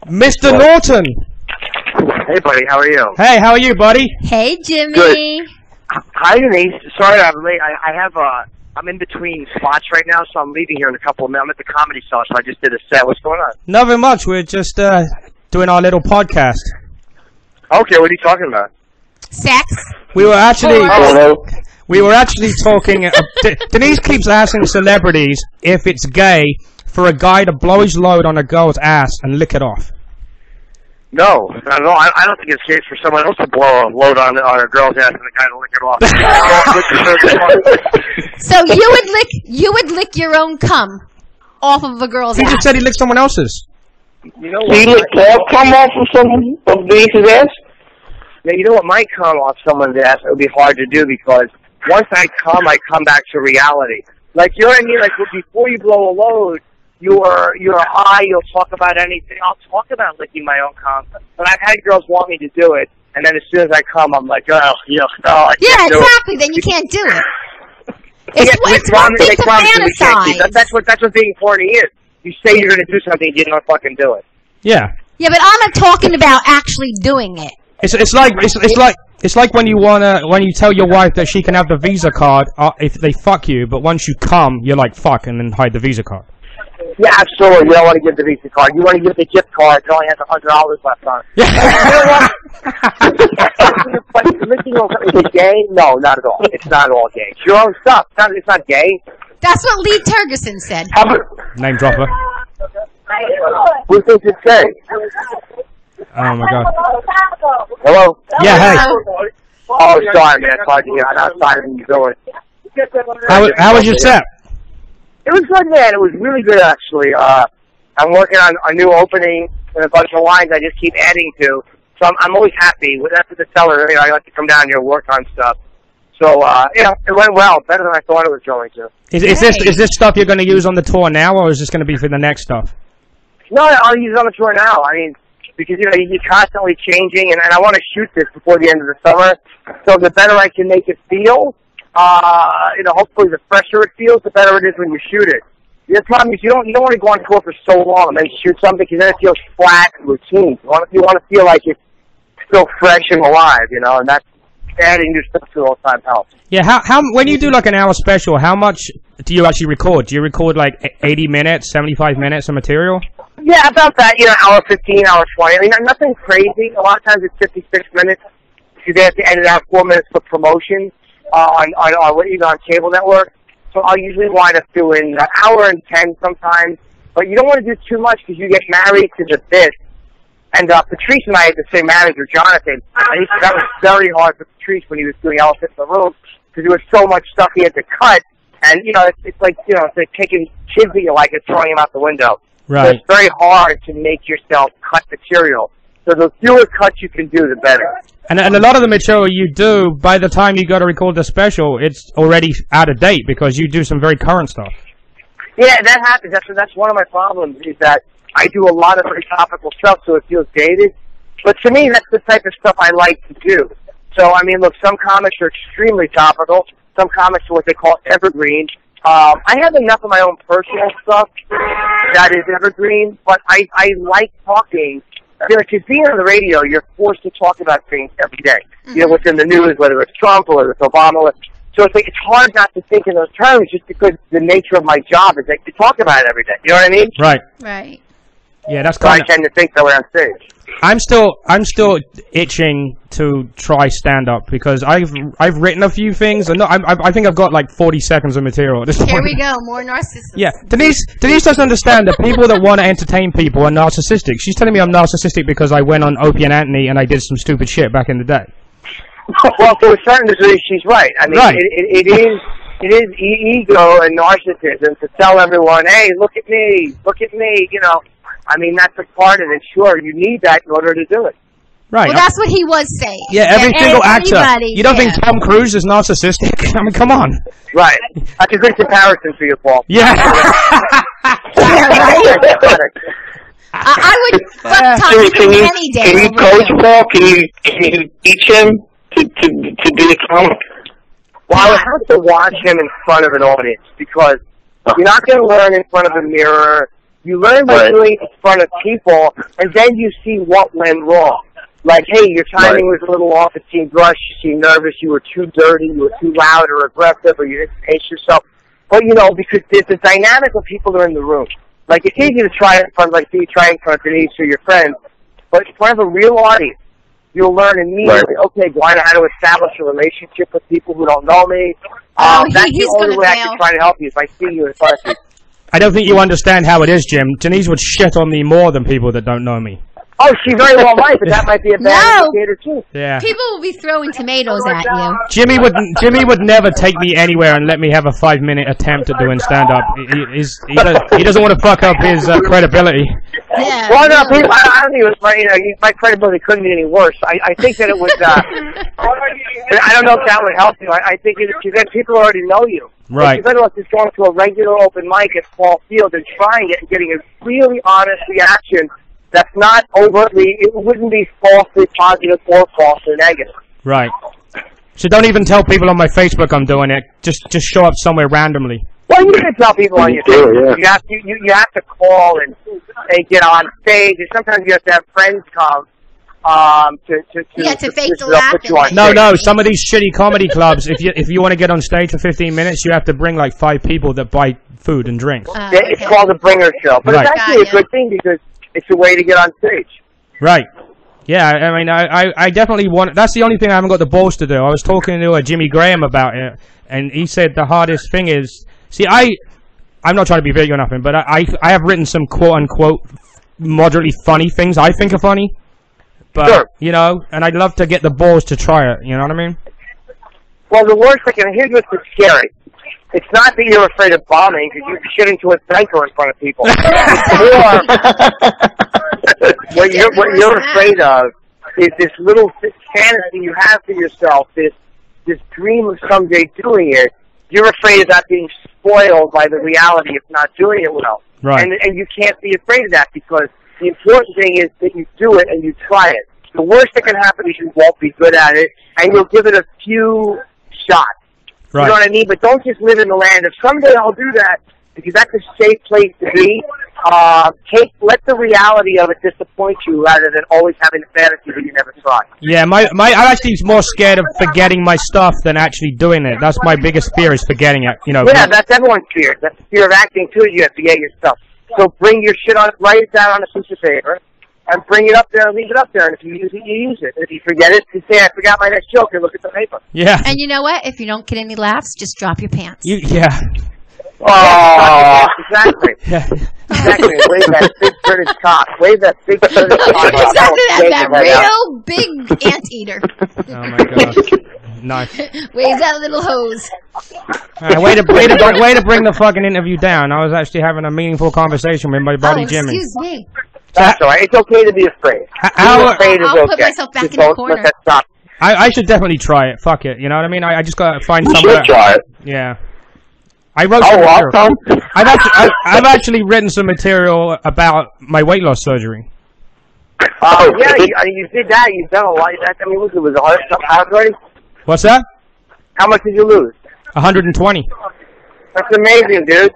Mr. Norton. Hey, buddy. How are you? Hey, how are you, buddy? Hey, Jimmy. Good. Hi, Denise. Sorry I'm late. I'm in between spots right now, so I'm leaving here in a couple of minutes. I'm at the Comedy Cellar, so I just did a set. What's going on? Nothing much. We're just doing our little podcast. Okay, what are you talking about? Sex. We were actually talking. Denise keeps asking celebrities if it's gay for a guy to blow his load on a girl's ass and lick it off. No, not at all. I don't think it's gay for someone else to blow a load on a girl's ass and the guy to lick it off. So you would lick your own cum off of a girl's ass. He just said he licked someone else's. You know what? He licked all cum off of Denise's ass? Yeah, you know what? Might come off someone's ass. It would be hard to do because once I come back to reality. Like, you know what I mean? Like, before you blow a load, you're high. You'll talk about anything. I'll talk about licking my own cum, but I've had girls want me to do it, and then as soon as I come, I'm like, oh, yeah, no, I can't do exactly. it. Then you can't do it. It's one thing to fantasize. That's what being horny is. You say you're going to do something, you don't fucking do it. Yeah. Yeah, but I'm not talking about actually doing it. It's like when you tell your wife that she can have the Visa card if they fuck you, but once you come, you're like fuck and then hide the Visa card. Yeah, absolutely. You don't want to give the Visa card. You want to give the gift card. It only has $100 left on it. Yeah. You know what? Is it gay? No, not at all. It's not at all gay. It's your own stuff. It's not gay. That's what Lee Tergerson said. Name dropper. Who thinks it's gay? Oh my god. Hello? Yeah, hey. Oh, sorry, man. It's hard to hear. I'm outside of the door. How was your set? It was good, man. It was really good, actually. I'm working on a new opening and a bunch of lines I just keep adding to. So I'm always happy. That's the cellar. You know, I like to come down here and work on stuff. So, it went well. Better than I thought it was going to. Is this stuff you're going to use on the tour now, or is this going to be for the next stuff? No, I'll use it on the tour now. I mean, because, you know, you're constantly changing, and I want to shoot this before the end of the summer. So the better I can make it feel, you know, hopefully the fresher it feels, the better it is when you shoot it. The problem is you don't want to go on tour for so long and then shoot something because then it feels flat and routine. You want to feel like it's still fresh and alive, you know, and that's adding new stuff to it all the time helps. Yeah, how when you do like an hour special, how much do you actually record? Do you record like 80 minutes, 75 minutes of material? Yeah, about that, you know, hour 15, hour 20. I mean, nothing crazy. A lot of times it's 56 minutes because they have to edit out 4 minutes for promotion even on cable network. So I'll usually wind up doing an hour and 10 sometimes. But you don't want to do too much because you get married to the bit. And Patrice and I had the same manager, Jonathan. And that was very hard for Patrice when he was doing Elephant in the Room because there was so much stuff he had to cut. And, you know, it's like, you know, it's like taking kids that you like and throwing them out the window. Right. So it's very hard to make yourself cut material. So the fewer cuts you can do, the better. And a lot of the material you do, by the time you go to record the special, it's already out of date because you do some very current stuff. Yeah, that happens. That's one of my problems is that I do a lot of very topical stuff, so it feels dated. But to me, that's the type of stuff I like to do. So, I mean, look, some comics are extremely topical. Some comics are what they call evergreen. I have enough of my own personal stuff that is evergreen, but I like talking. You know, because being on the radio, you're forced to talk about things every day. You know, what's in the news, whether it's Trump or whether it's Obama. So it's like it's hard not to think in those terms just because the nature of my job is like to talk about it every day. You know what I mean? Right. Right. Yeah, that's kind of. So I tend to think that way on stage. I'm still itching to try stand-up because I've written a few things and I think I've got like 40 seconds of material at this point. Here we go, more narcissism. Yeah, Denise doesn't understand that people that want to entertain people are narcissistic. She's telling me I'm narcissistic because I went on Opie and Anthony and I did some stupid shit back in the day. Well, to a certain degree, she's right. I mean, right. It is ego and narcissism to tell everyone, hey, look at me, you know. I mean, that's a part of it. Sure, you need that in order to do it. Right. Well, that's what he was saying. Yeah, every single actor. You don't think Tom Cruise is narcissistic? I mean, come on. Right. That's a good comparison for you, Paul. Yeah. Yeah, right? I would fuck Tom Cruise any day. Can you coach Paul? Can you teach him to do the comic? Well, I would have to watch him in front of an audience because you're not going to learn in front of a mirror. You learn by doing it in front of people, and then you see what went wrong. Like, hey, your timing was a little off, it seemed rushed, you seemed nervous, you were too dirty, you were too loud or aggressive, or you didn't pace yourself. But, you know, because there's a dynamic of people that are in the room. Like, it's easy to try it in front, like, you try in front of Denise or your friends, but in front of a real audience, you'll learn immediately, okay, do I know how to establish a relationship with people who don't know me? That's the only way I can try to help you, if I see you in front of people. I don't think you understand how it is, Jim. Denise would shit on me more than people that don't know me. Oh, she very well might, but that might be a bad indicator too. Yeah. People will be throwing tomatoes at you. Jimmy would never take me anywhere and let me have a 5-minute attempt at doing stand-up. He doesn't want to fuck up his credibility. Yeah. Well, no, people, I don't think it was my credibility couldn't be any worse. I think that it was. I don't know if that would help you. I think that people already know you. Right. It's better off just going to a regular open mic at Fall Field and trying it and getting a really honest reaction. That's not overtly, it wouldn't be falsely positive or falsely negative. Right. So don't even tell people on my Facebook I'm doing it. Just show up somewhere randomly. Well, you can tell people on your Facebook. You have to call and get on stage. And sometimes you have to have friends come to fake the laugh. No. Some of these shitty comedy clubs, if you want to get on stage for 15 minutes, you have to bring like 5 people that buy food and drinks. It's called a bringer show. But it's actually a good thing because it's a way to get on stage. Right. Yeah, I mean, I definitely want... That's the only thing I haven't got the balls to do. I was talking to Jimmy Graham about it, and he said the hardest thing is... See, I'm not trying to be vague or nothing, but I have written some quote-unquote moderately funny things I think are funny. But, you know, and I'd love to get the balls to try it, you know what I mean? Well, the worst thing, and here's what's scary. It's not that you're afraid of bombing because you shit into a tanker in front of people. What you're afraid of is this little fantasy you have for yourself, this dream of someday doing it. You're afraid of that being spoiled by the reality of not doing it well. Right. And you can't be afraid of that because the important thing is that you do it and you try it. The worst that can happen is you won't be good at it, and you'll give it a few shots. Right. You know what I mean? But don't just live in the land of someday I'll do that, because that's a safe place to be. Let the reality of it disappoint you rather than always having the fantasy that you never tried. Yeah, I'm actually more scared of forgetting my stuff than actually doing it. That's my biggest fear, is forgetting it. You know. Yeah, that's everyone's fear. That's the fear of acting too. You have to forget your stuff. So bring your shit on, write it down on a piece of paper, and bring it up there and leave it up there. And if you use it, you use it. If you forget it, you say, I forgot my next joke, and look at the paper. Yeah. And you know what? If you don't get any laughs, just drop your pants. Yeah. Oh, exactly. Yeah. Exactly. Wave that big British cock. Wave that big British cock. Exactly, that real big anteater. Oh my gosh. Nice. Wave that little hose. Way to bring the fucking interview down. I was actually having a meaningful conversation with my buddy Jimmy. Excuse me. That's all right. It's okay to be afraid. I'll put myself back in the corner. Let that stop. I should definitely try it. Fuck it. You know what I mean? I just gotta find somewhere. You should try it. Yeah. I wrote some material. I've actually written some material about my weight loss surgery. Oh, yeah, you did that. You've done a lot. I mean, it was a hard stuff already. What's that? How much did you lose? 120. That's amazing, dude.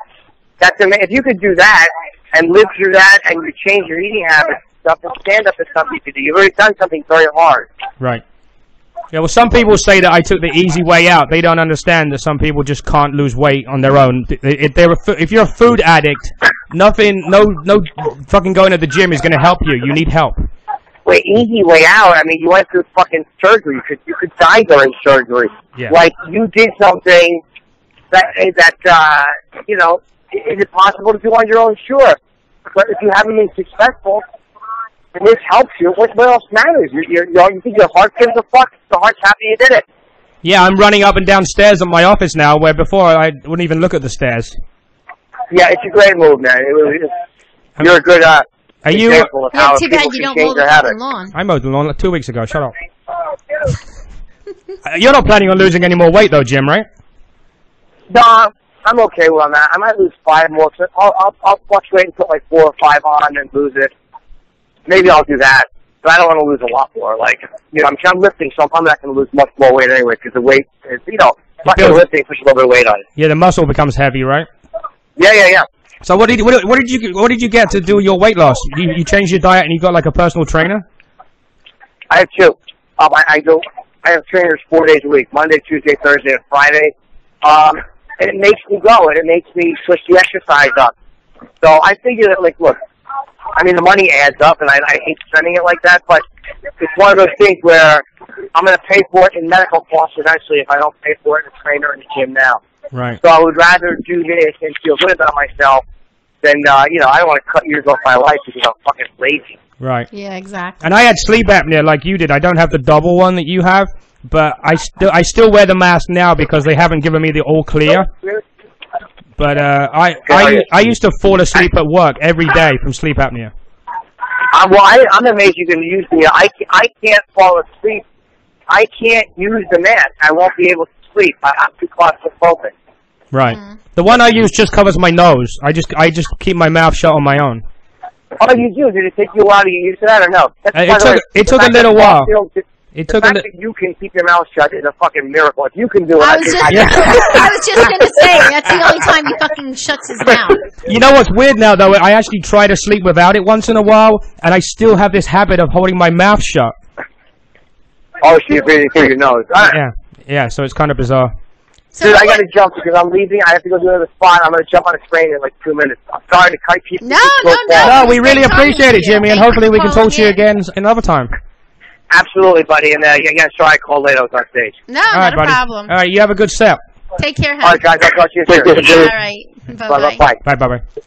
That's amazing. If you could do that and live through that and you change your eating habits and stuff, and stand up is something you could do. You've already done something very hard. Right. Yeah, well, some people say that I took the easy way out. They don't understand that some people just can't lose weight on their own. If you're a food addict, no fucking going to the gym is going to help you. You need help. Wait, easy way out? I mean, you went through fucking surgery. You could die during surgery. Yeah. Like, you did something that you know, is it possible to do on your own? Sure. But if you haven't been successful, and this helps you, what else matters? You think your heart gives a fuck? The heart's happy you did it. Yeah, I'm running up and down stairs at my office now, where before I wouldn't even look at the stairs. Yeah, it's a great move, man. You're a good example of how too people bad you don't can change mow their the habits. lawn. I mowed the lawn like 2 weeks ago. Shut up. You're not planning on losing any more weight, though, Jim, right? No, I'm okay where I'm at. I might lose 5 more. I'll fluctuate and put like 4 or 5 on and lose it. Maybe I'll do that, but I don't want to lose a lot more. Like, you know, I'm lifting, so I'm not going to lose much more weight anyway, because the weight is, you know, fucking lifting, push a little bit of weight on it. Yeah, the muscle becomes heavy, right? Yeah. So what did you get to do your weight loss? You changed your diet and you got like a personal trainer? I have two. I have trainers 4 days a week, Monday, Tuesday, Thursday, and Friday. And it makes me go, and it makes me switch the exercise up. So I figure that, like, look, I mean, the money adds up, and I hate spending it like that, but it's one of those things where I'm going to pay for it in medical costs eventually if I don't pay for it in a trainer in the gym now. Right. So I would rather do this and feel good about myself than, you know, I don't want to cut years off my life because I'm fucking lazy. Right. Yeah, exactly. And I had sleep apnea like you did. I don't have the double one that you have, but I still wear the mask now because they haven't given me the all clear. But I used to fall asleep at work every day from sleep apnea. Well, I'm amazed you can use the. I can't fall asleep. I can't use the mask. I won't be able to sleep. I have to claustrophobic. Right. The one I use just covers my nose. I just keep my mouth shut on my own. Oh, you do? Did it take you a while to get used to that, or no? It took a little while. The fact that you can keep your mouth shut is a fucking miracle. If you can do it, I was just going to say, that's the only time he fucking shuts his mouth. You know what's weird now, though? I actually try to sleep without it once in a while, and I still have this habit of holding my mouth shut. Oh, so you're breathing through your nose. All right. Yeah, so it's kind of bizarre. So dude, I got to jump because I'm leaving. I have to go to another spot. I'm going to jump on a train in like 2 minutes. I'm sorry to cut people. No, we really appreciate it, Jimmy, and hopefully we can talk to you again another time. Absolutely, buddy. And again, sorry I called late. I was on stage. No, not a problem. All right, you have a good set. Take care, honey. All right, guys. I'll talk to you soon. All right. Bye-bye. Bye-bye. Bye-bye.